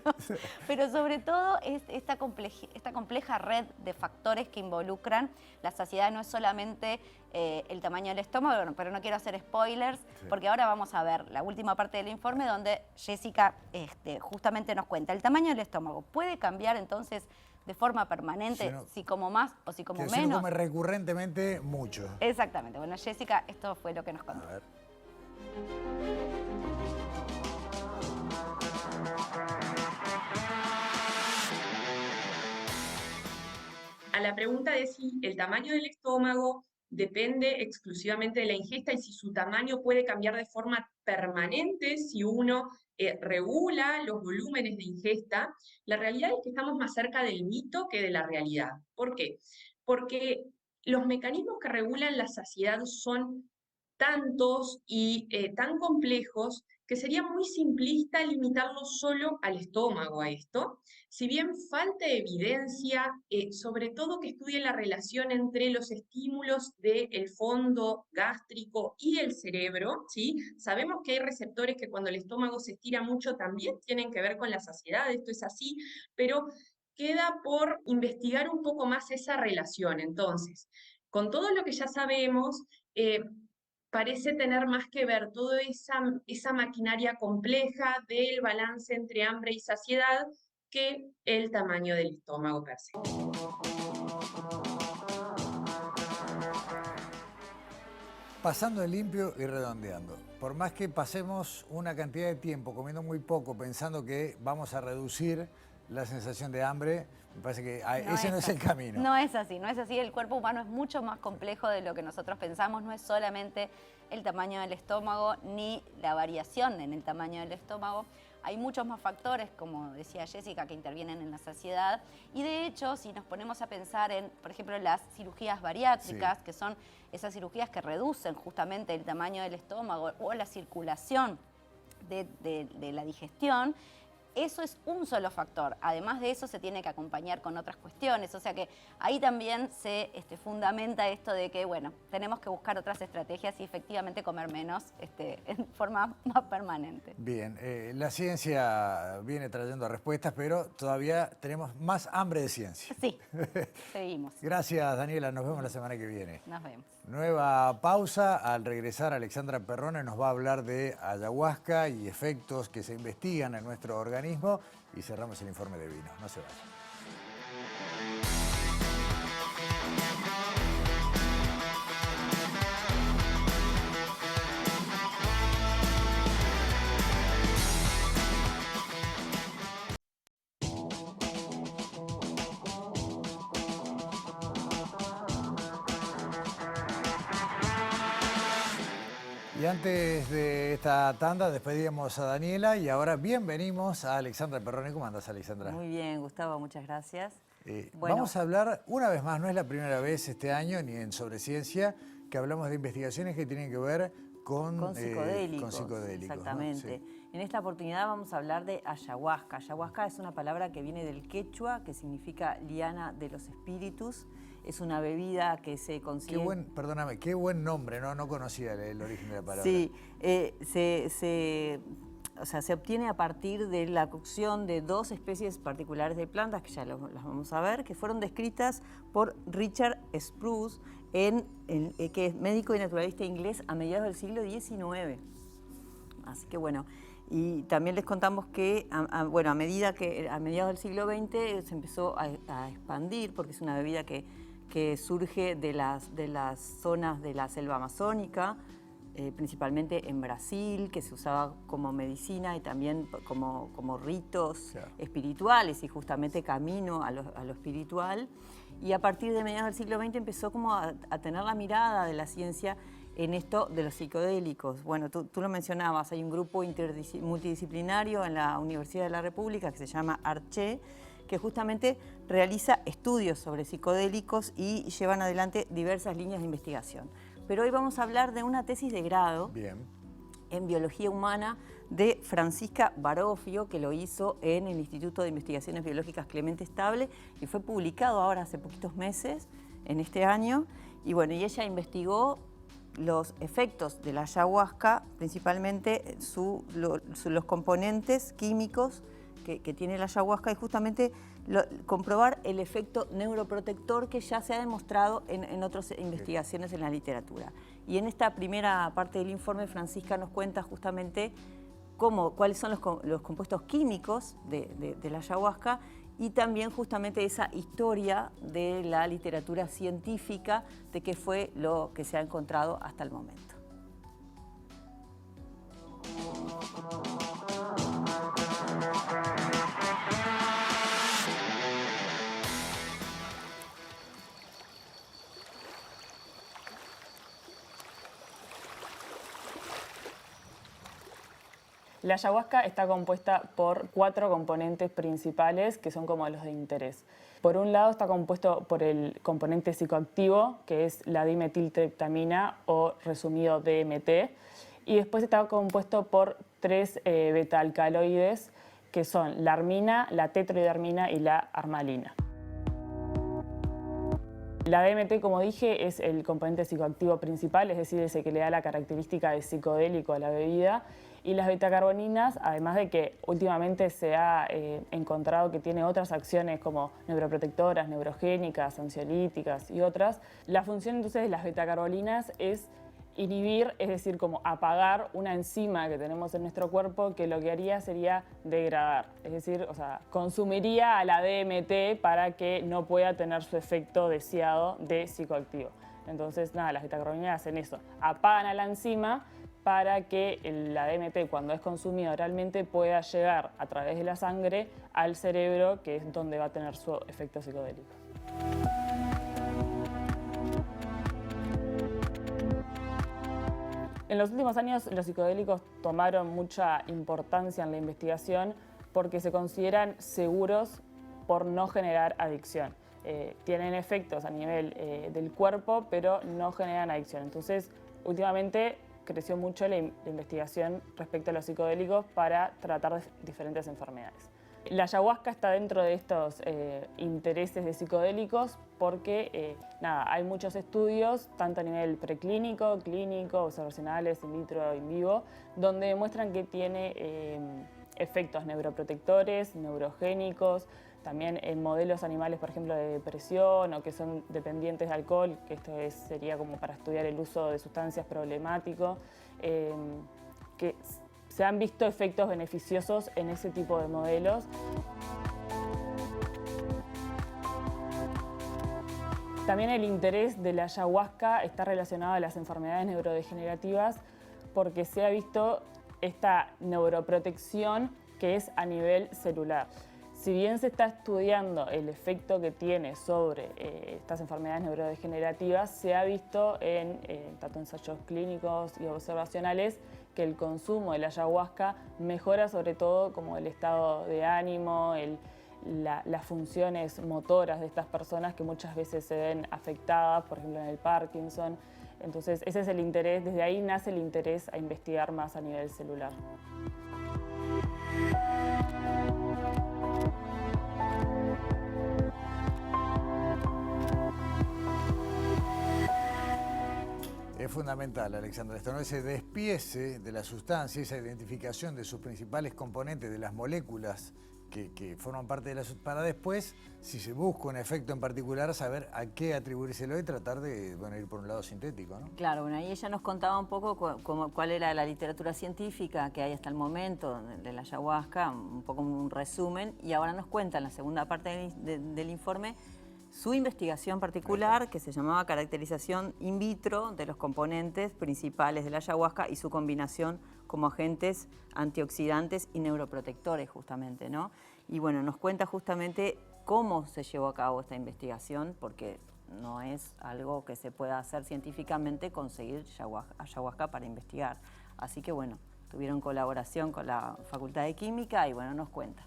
Pero sobre todo es esta compleja red de factores que involucran la saciedad. No es solamente el tamaño del estómago, bueno, pero no quiero hacer spoilers, porque ahora vamos a ver la última parte del informe donde Jessica justamente nos cuenta. El tamaño del estómago puede cambiar entonces de forma permanente, si como más o si como Que menos. si uno come recurrentemente, mucho. Exactamente. Bueno, Jessica, esto fue lo que nos contó. A ver. A la pregunta de si el tamaño del estómago depende exclusivamente de la ingesta y si su tamaño puede cambiar de forma permanente si uno regula los volúmenes de ingesta, la realidad es que estamos más cerca del mito que de la realidad. ¿Por qué? Porque los mecanismos que regulan la saciedad son tantos y tan complejos que sería muy simplista limitarlo solo al estómago a esto. Si bien falta evidencia, sobre todo que estudie la relación entre los estímulos del fondo gástrico y el cerebro, ¿sí? Sabemos que hay receptores que cuando el estómago se estira mucho también tienen que ver con la saciedad, esto es así, pero queda por investigar un poco más esa relación. Entonces, con todo lo que ya sabemos, parece tener más que ver toda esa maquinaria compleja del balance entre hambre y saciedad que el tamaño del estómago per se. Pasando en limpio y redondeando. Por más que pasemos una cantidad de tiempo comiendo muy poco, pensando que vamos a reducir la sensación de hambre, me parece que ese no es el camino. No es así, no es así. El cuerpo humano es mucho más complejo de lo que nosotros pensamos. No es solamente el tamaño del estómago ni la variación en el tamaño del estómago. Hay muchos más factores, como decía Jessica, que intervienen en la saciedad. Y de hecho, si nos ponemos a pensar en, por ejemplo, las cirugías bariátricas, que son esas cirugías que reducen justamente el tamaño del estómago o la circulación de la digestión, eso es un solo factor. Además de eso, se tiene que acompañar con otras cuestiones. O sea que ahí también se fundamenta esto de que, bueno, tenemos que buscar otras estrategias y efectivamente comer menos en forma más permanente. Bien, la ciencia viene trayendo respuestas, pero todavía tenemos más hambre de ciencia. Sí, seguimos. Gracias, Daniela. Nos vemos la semana que viene. Nos vemos. Nueva pausa. Al regresar, Alexandra Perrone nos va a hablar de ayahuasca y efectos que se investigan en nuestro organismo. Y cerramos el informe de vino. No se vayan. Y antes de esta tanda despedíamos a Daniela y ahora bienvenimos a Alexandra Perrone. ¿Cómo andas, Alexandra? Muy bien, Gustavo, muchas gracias. Vamos a hablar una vez más, no es la primera vez este año ni en Sobre Ciencia, que hablamos de investigaciones que tienen que ver con psicodélicos. ¿No? Exactamente. Sí. En esta oportunidad vamos a hablar de ayahuasca. Ayahuasca es una palabra que viene del quechua, que significa liana de los espíritus. Es una bebida que se consigue... Perdóname, qué buen nombre, no conocía el origen de la palabra. Sí, se obtiene a partir de la cocción de dos especies particulares de plantas, que ya las vamos a ver, que fueron descritas por Richard Spruce, que es médico y naturalista inglés a mediados del siglo XIX. Así que bueno, y también les contamos que a medida que a mediados del siglo XX se empezó a expandir, porque es una bebida que surge de las zonas de la selva amazónica, principalmente en Brasil, que se usaba como medicina y también como ritos espirituales y justamente camino a lo espiritual. Y a partir de mediados del siglo XX empezó como a tener la mirada de la ciencia en esto de los psicodélicos. Bueno, tú lo mencionabas, hay un grupo multidisciplinario en la Universidad de la República que se llama ARCHE, que justamente realiza estudios sobre psicodélicos y llevan adelante diversas líneas de investigación. Pero hoy vamos a hablar de una tesis de grado en biología humana de Francisca Baroffio, que lo hizo en el Instituto de Investigaciones Biológicas Clemente Estable y fue publicado ahora hace poquitos meses, en este año. Y bueno, y ella investigó los efectos de la ayahuasca, principalmente los componentes químicos que tiene la ayahuasca y justamente comprobar el efecto neuroprotector que ya se ha demostrado en otras investigaciones en la literatura. Y en esta primera parte del informe, Francisca nos cuenta justamente cuáles son los compuestos químicos de la ayahuasca y también justamente esa historia de la literatura científica de qué fue lo que se ha encontrado hasta el momento. La ayahuasca está compuesta por 4 componentes principales que son como los de interés. Por un lado está compuesto por el componente psicoactivo, que es la dimetiltriptamina o resumido DMT, y después está compuesto por 3 beta-alcaloides, que son la armina, la tetrohidarmina y la armalina. La DMT, como dije, es el componente psicoactivo principal, es decir, ese que le da la característica de psicodélico a la bebida. Y las betacarboninas, además de que últimamente se ha encontrado que tiene otras acciones como neuroprotectoras, neurogénicas, ansiolíticas y otras, la función entonces de las betacarboninas es inhibir, es decir, como apagar una enzima que tenemos en nuestro cuerpo que lo que haría sería degradar, es decir, o sea, consumiría a la DMT para que no pueda tener su efecto deseado de psicoactivo. Entonces, nada, las betacorbinas hacen eso, apagan a la enzima para que la DMT, cuando es consumida oralmente, pueda llegar a través de la sangre al cerebro, que es donde va a tener su efecto psicodélico. En los últimos años los psicodélicos tomaron mucha importancia en la investigación porque se consideran seguros por no generar adicción. Tienen efectos a nivel del cuerpo, pero no generan adicción. Entonces, últimamente creció mucho la investigación respecto a los psicodélicos para tratar diferentes enfermedades. La ayahuasca está dentro de estos intereses de psicodélicos porque hay muchos estudios, tanto a nivel preclínico, clínico, observacionales, in vitro, in vivo, donde demuestran que tiene efectos neuroprotectores, neurogénicos, también en modelos animales, por ejemplo, de depresión o que son dependientes de alcohol, que esto sería como para estudiar el uso de sustancias problemático, que se han visto efectos beneficiosos en ese tipo de modelos. También el interés de la ayahuasca está relacionado a las enfermedades neurodegenerativas porque se ha visto esta neuroprotección que es a nivel celular. Si bien se está estudiando el efecto que tiene sobre estas enfermedades neurodegenerativas, se ha visto en tanto ensayos clínicos y observacionales que el consumo de la ayahuasca mejora sobre todo como el estado de ánimo, las funciones motoras de estas personas que muchas veces se ven afectadas, por ejemplo en el Parkinson. Entonces ese es el interés, desde ahí nace el interés a investigar más a nivel celular. Es fundamental, Alexandra, esto, ¿no? Ese despiece de la sustancia, esa identificación de sus principales componentes, de las moléculas que forman parte de la sustancia, para después, si se busca un efecto en particular, saber a qué atribuírselo y tratar de ir por un lado sintético, ¿no? Claro, bueno, ahí ella nos contaba un poco cuál era la literatura científica que hay hasta el momento de la ayahuasca, un poco un resumen, y ahora nos cuenta en la segunda parte del informe su investigación particular, que se llamaba caracterización in vitro de los componentes principales de la ayahuasca y su combinación como agentes antioxidantes y neuroprotectores, justamente, ¿no? Y bueno, nos cuenta justamente cómo se llevó a cabo esta investigación, porque no es algo que se pueda hacer científicamente, conseguir ayahuasca para investigar. Así que bueno, tuvieron colaboración con la Facultad de Química y bueno, nos cuenta.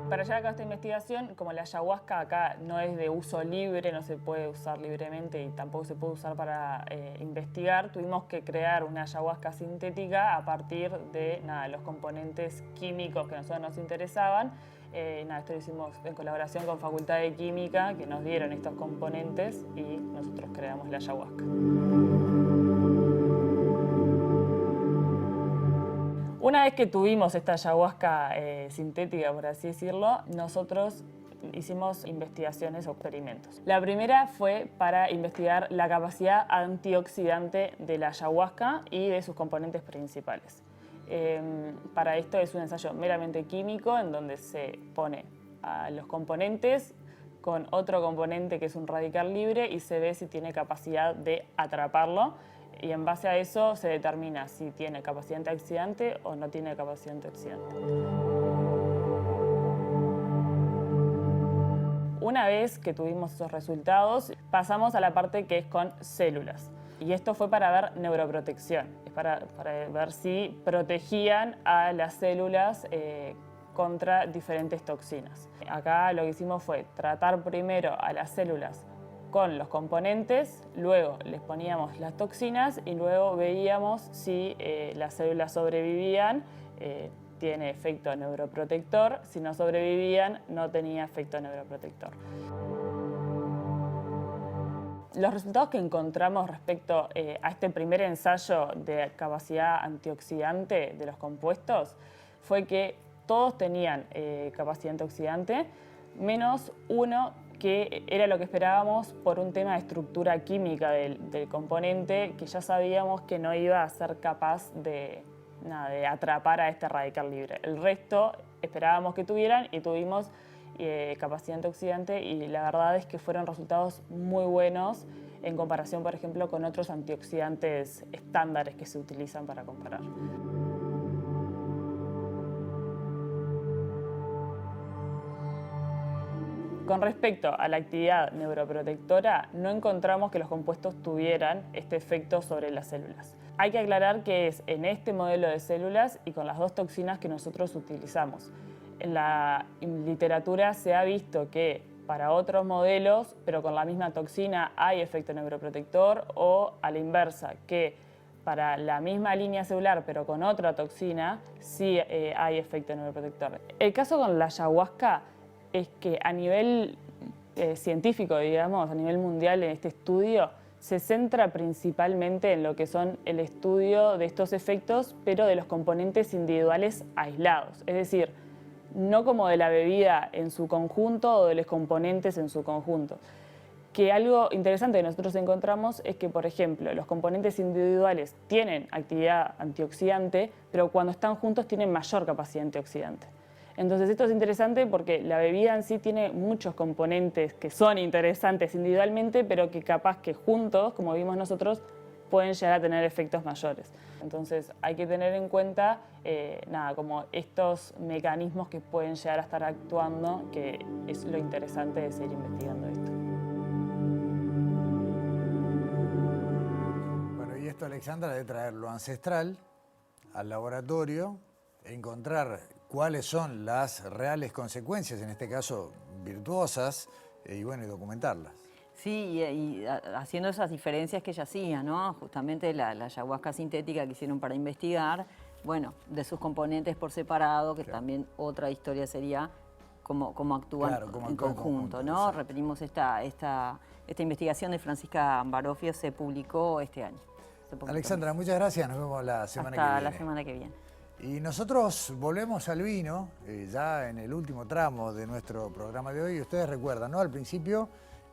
Para llevar a cabo esta investigación, como la ayahuasca acá no es de uso libre, no se puede usar libremente y tampoco se puede usar para investigar, tuvimos que crear una ayahuasca sintética a partir de los componentes químicos que a nosotros nos interesaban. Esto lo hicimos en colaboración con Facultad de Química, que nos dieron estos componentes y nosotros creamos la ayahuasca. Una vez que tuvimos esta ayahuasca sintética, por así decirlo, nosotros hicimos investigaciones o experimentos. La primera fue para investigar la capacidad antioxidante de la ayahuasca y de sus componentes principales. Para esto es un ensayo meramente químico en donde se pone a los componentes con otro componente que es un radical libre y se ve si tiene capacidad de atraparlo. Y en base a eso se determina si tiene capacidad antioxidante o no tiene capacidad antioxidante. Una vez que tuvimos esos resultados, pasamos a la parte que es con células. Y esto fue para ver neuroprotección, es para ver si protegían a las células contra diferentes toxinas. Acá lo que hicimos fue tratar primero a las células con los componentes, luego les poníamos las toxinas y luego veíamos si las células sobrevivían, tiene efecto neuroprotector, si no sobrevivían no tenía efecto neuroprotector. Los resultados que encontramos respecto a este primer ensayo de capacidad antioxidante de los compuestos fue que todos tenían capacidad antioxidante, menos uno que era lo que esperábamos por un tema de estructura química del componente, que ya sabíamos que no iba a ser capaz de atrapar a este radical libre. El resto esperábamos que tuvieran y tuvimos capacidad antioxidante, y la verdad es que fueron resultados muy buenos en comparación, por ejemplo, con otros antioxidantes estándares que se utilizan para comparar. Con respecto a la actividad neuroprotectora, no encontramos que los compuestos tuvieran este efecto sobre las células. Hay que aclarar que es en este modelo de células y con las dos toxinas que nosotros utilizamos. En la literatura se ha visto que para otros modelos, pero con la misma toxina, hay efecto neuroprotector, o a la inversa, que para la misma línea celular, pero con otra toxina, sí hay efecto neuroprotector. El caso con la ayahuasca es que a nivel científico, digamos, a nivel mundial en este estudio, se centra principalmente en lo que son el estudio de estos efectos, pero de los componentes individuales aislados. Es decir, no como de la bebida en su conjunto o de los componentes en su conjunto. Que algo interesante que nosotros encontramos es que, por ejemplo, los componentes individuales tienen actividad antioxidante, pero cuando están juntos tienen mayor capacidad antioxidante. Entonces esto es interesante porque la bebida en sí tiene muchos componentes que son interesantes individualmente, pero que capaz que juntos, como vimos nosotros, pueden llegar a tener efectos mayores. Entonces hay que tener en cuenta como estos mecanismos que pueden llegar a estar actuando, que es lo interesante de seguir investigando esto. Bueno, y esto, Alexandra, de traer lo ancestral al laboratorio, encontrar cuáles son las reales consecuencias, en este caso virtuosas, y bueno, y documentarlas. Sí, y haciendo esas diferencias que ella hacía, ¿no? Justamente la ayahuasca sintética que hicieron para investigar, bueno, de sus componentes por separado, que claro, también otra historia sería cómo actúan, claro, en conjunto, ¿no? Exacto. Repetimos, esta investigación de Francisca Barofio se publicó este año. Alexandra, muchas gracias, nos vemos la semana que viene. Hasta la semana que viene. Y nosotros volvemos al vino, ya en el último tramo de nuestro programa de hoy. Y ustedes recuerdan, ¿no? Al principio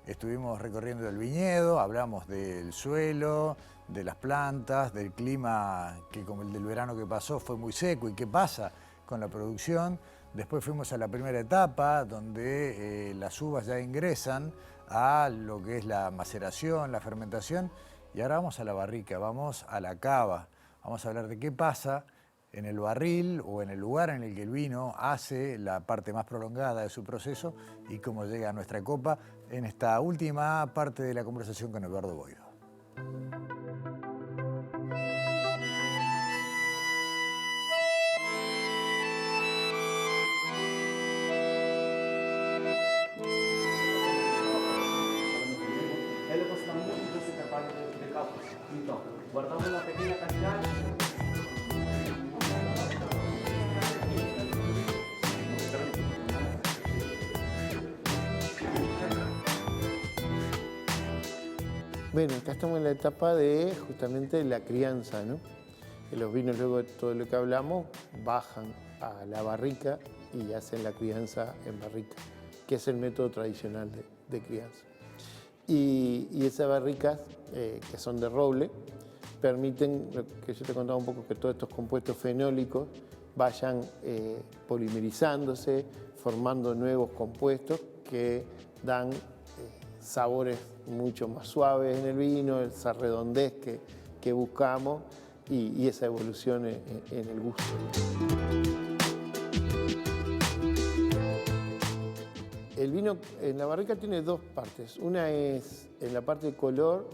estuvimos recorriendo el viñedo, hablamos del suelo, de las plantas, del clima que como el del verano que pasó fue muy seco y qué pasa con la producción. Después fuimos a la primera etapa donde las uvas ya ingresan a lo que es la maceración, la fermentación. Y ahora vamos a la barrica, vamos a la cava. Vamos a hablar de qué pasa en el barril o en el lugar en el que el vino hace la parte más prolongada de su proceso y cómo llega a nuestra copa en esta última parte de la conversación con Eduardo Boiro. Guardamos una pequeña cantidad. Bueno, acá estamos en la etapa de justamente la crianza, ¿no? Los vinos, luego de todo lo que hablamos, bajan a la barrica y hacen la crianza en barrica, que es el método tradicional de crianza. Y esas barricas, que son de roble, permiten, lo que yo te contaba un poco, que todos estos compuestos fenólicos vayan polimerizándose, formando nuevos compuestos que dan sabores mucho más suaves en el vino, esa redondez que buscamos y esa evolución en el gusto. El vino en la barrica tiene dos partes. Una es, en la parte de color,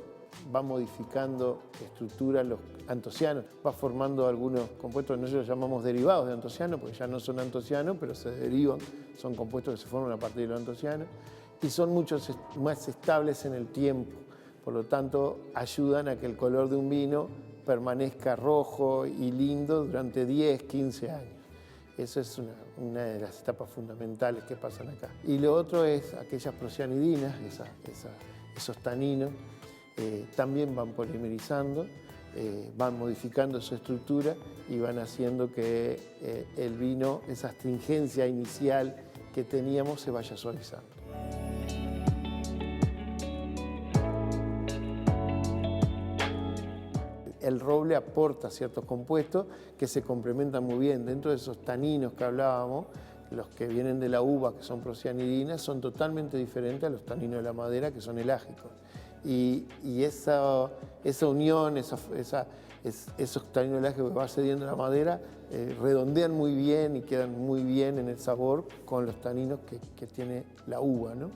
va modificando estructura los antocianos, va formando algunos compuestos que nosotros llamamos derivados de antocianos, porque ya no son antocianos, pero se derivan, son compuestos que se forman a partir de los antocianos, y son mucho más estables en el tiempo, por lo tanto ayudan a que el color de un vino permanezca rojo y lindo durante 10, 15 años. Esa es una de las etapas fundamentales que pasan acá. Y lo otro es aquellas procianidinas, esos taninos, también van polimerizando, van modificando su estructura y van haciendo que el vino, esa astringencia inicial que teníamos, se vaya suavizando. El roble aporta ciertos compuestos que se complementan muy bien. Dentro de esos taninos que hablábamos, los que vienen de la uva, que son procianidinas, son totalmente diferentes a los taninos de la madera, que son elágicos. Y esa unión, esos taninos elágicos que va cediendo la madera, redondean muy bien y quedan muy bien en el sabor con los taninos que tiene la uva, ¿no?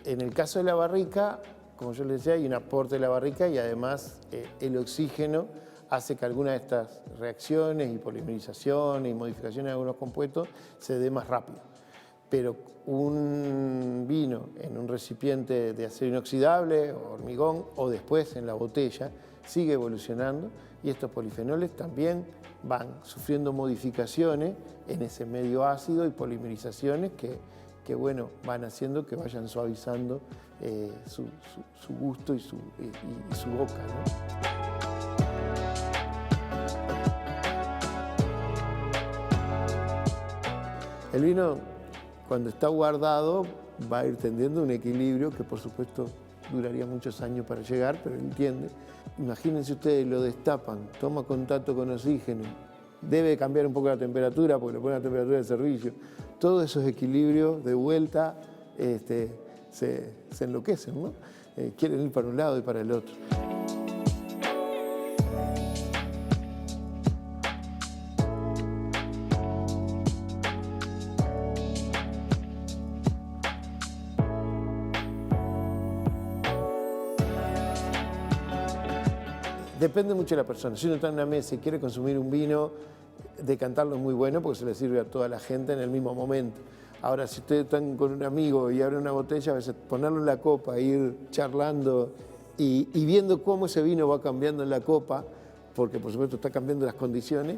En el caso de la barrica, como yo les decía, hay un aporte de la barrica y además el oxígeno hace que algunas de estas reacciones y polimerizaciones y modificaciones de algunos compuestos se dé más rápido. Pero un vino en un recipiente de acero inoxidable o hormigón o después en la botella sigue evolucionando y estos polifenoles también van sufriendo modificaciones en ese medio ácido y polimerizaciones que bueno, van haciendo que vayan suavizando su gusto y su boca, ¿no? El vino, cuando está guardado, va a ir tendiendo un equilibrio que por supuesto duraría muchos años para llegar, pero entiende. Imagínense ustedes, lo destapan, toma contacto con oxígeno, debe cambiar un poco la temperatura porque le ponen la temperatura de servicio. Todos esos equilibrios de vuelta se enloquecen, ¿no? Quieren ir para un lado y para el otro. Depende mucho de la persona. Si uno está en una mesa y quiere consumir un vino, decantarlo es muy bueno porque se le sirve a toda la gente en el mismo momento. Ahora, si ustedes están con un amigo y abren una botella, a veces ponerlo en la copa, ir charlando y viendo cómo ese vino va cambiando en la copa, porque por supuesto está cambiando las condiciones,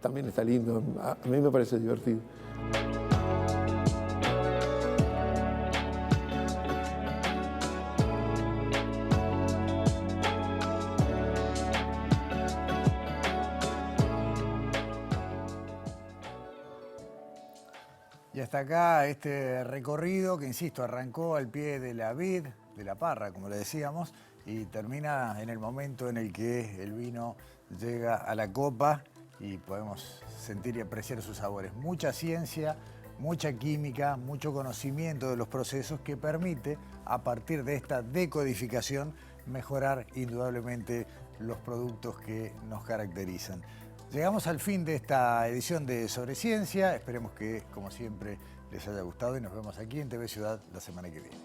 también está lindo. A mí me parece divertido. Y hasta acá este recorrido que, insisto, arrancó al pie de la vid, de la parra, como le decíamos, y termina en el momento en el que el vino llega a la copa y podemos sentir y apreciar sus sabores. Mucha ciencia, mucha química, mucho conocimiento de los procesos que permite, a partir de esta decodificación, mejorar indudablemente los productos que nos caracterizan. Llegamos al fin de esta edición de Sobre Ciencia. Esperemos que, como siempre, les haya gustado y nos vemos aquí en TV Ciudad la semana que viene.